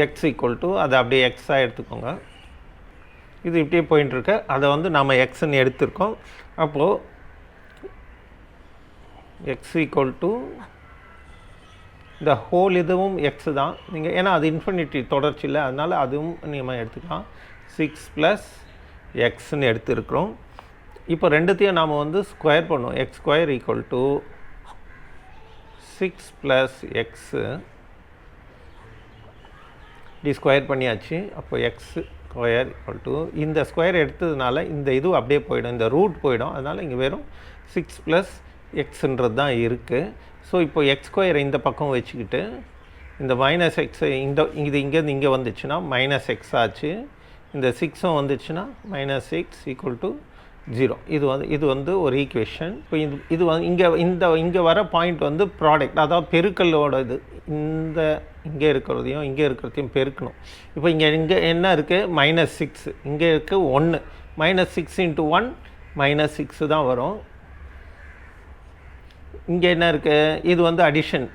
X equal to அதை அப்படியே எக்ஸாக எடுத்துக்கோங்க. இது இப்படியே போயின்ட்டுருக்கு. அதை வந்து நம்ம எக்ஸ்ன்னு எடுத்திருக்கோம். அப்போது எக்ஸ் ஈக்குவல் டு இந்த ஹோல் இதுவும் எக்ஸு தான். நீங்கள் ஏன்னா அது இன்ஃபினிட்டி தொடர்ச்சி இல்லை, அதனால் அதுவும் நீங்கள் எடுத்துக்கலாம். 6 + எக்ஸ்ன்னு எடுத்துருக்குறோம். இப்போ ரெண்டுத்தையும் நாம் வந்து ஸ்கொயர் பண்ணுவோம். X square equal to 6 + x இப்படி ஸ்கொயர் பண்ணியாச்சு. அப்போ எக்ஸ் ஸ்கொயர் ஈக்குவல் டு இந்த ஸ்கொயர் எடுத்ததுனால இந்த இது அப்படியே போயிடும், இந்த ரூட் போயிடும். அதனால் இங்கே வெறும் 6 + எக்ஸுன்றது தான் இருக்குது. ஸோ இப்போ எக்ஸ் ஸ்கொயரை இந்த பக்கம் வச்சுக்கிட்டு இந்த மைனஸ் எக்ஸு இது இங்கேருந்து இங்கே வந்துச்சுன்னா மைனஸ் எக்ஸ் ஆச்சு. இந்த 6ம் வந்துச்சுன்னா -6 = 0. இது வந்து ஒரு ஈக்குவேஷன். இப்போ இது வந்து இங்கே வர பாயிண்ட் வந்து ப்ராடக்ட், அதாவது பெருக்கலோட இது. இங்கே இருக்கிறதையும் பெருக்கணும். இப்போ இங்கே என்ன இருக்குது? -6. இங்கே இருக்குது 1. -6 × 1 -6 தான் வரும். இங்கே என்ன இருக்குது? இது வந்து அடிஷன்,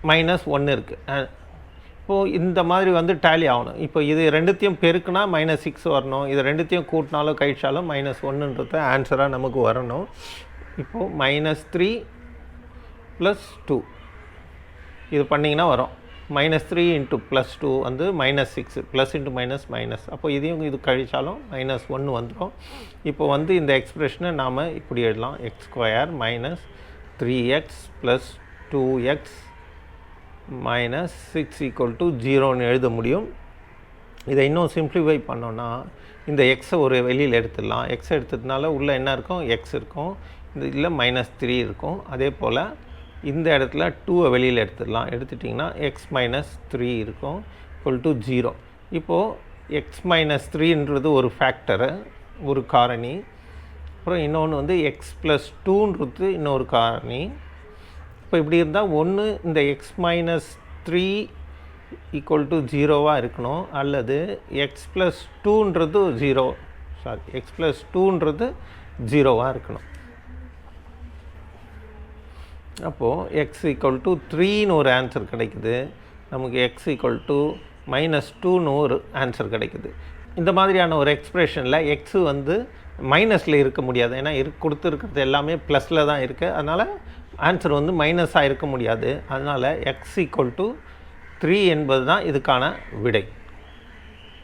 -1 இருக்குது. இப்போது இந்த மாதிரி வந்து டேலி ஆகணும். இப்போ இது ரெண்டுத்தையும் பெருக்குனா -6 வரணும். இது ரெண்டுத்தையும் கூட்டினாலும் கழிச்சாலும் -1ன்றது ஆன்சராக நமக்கு வரணும். இப்போது -3 + 2 இது பண்ணிங்கன்னா வரும். -3 × +2 வந்து -6. Plus into minus minus. அப்போ இதையும் இது கழிச்சாலும் -1 வந்துடும். இப்போ வந்து இந்த எக்ஸ்ப்ரெஷனை நாம் இப்படி எழுதலாம். x² - 3x + 2x - 6 = 0ன்னு எழுத முடியும். இதை இன்னும் சிம்ப்ளிஃபை பண்ணோன்னா இந்த எக்ஸை ஒரு வெளியில் எடுத்துடலாம். எக்ஸ் எடுத்ததுனால உள்ளே என்ன இருக்கும்? எக்ஸ் இருக்கும். இந்த இதில் -3 இருக்கும். அதே போல் இந்த இடத்துல 2வை வெளியில் எடுத்துடலாம். எடுத்துட்டிங்கன்னா x - 3 இருக்கும் = 0. இப்போது x - 3ன்றது ஒரு ஃபேக்டரு, ஒரு காரணி. அப்புறம் இன்னொன்று வந்து x + 2ன்றது இன்னொரு காரணி. இப்போ இப்படி இருந்தால் ஒன்று இந்த x - 3 = 0வாக இருக்கணும், அல்லது x + 2ன்றது 0வாக இருக்கணும். அப்போது x = 3ன்னு ஒரு ஆன்சர் கிடைக்குது. நமக்கு x = -2ன்னு ஒரு ஆன்சர் கிடைக்குது. இந்த மாதிரியான ஒரு எக்ஸ்ப்ரெஷனில் எக்ஸு வந்து மைனஸில் இருக்க முடியாது. ஏன்னா கொடுத்துருக்கிறது எல்லாமே ப்ளஸில் தான் இருக்குது. அதனால் ஆன்சர் வந்து மைனஸாக இருக்க முடியாது. அதனால் x = 3 என்பது தான் இதுக்கான விடை.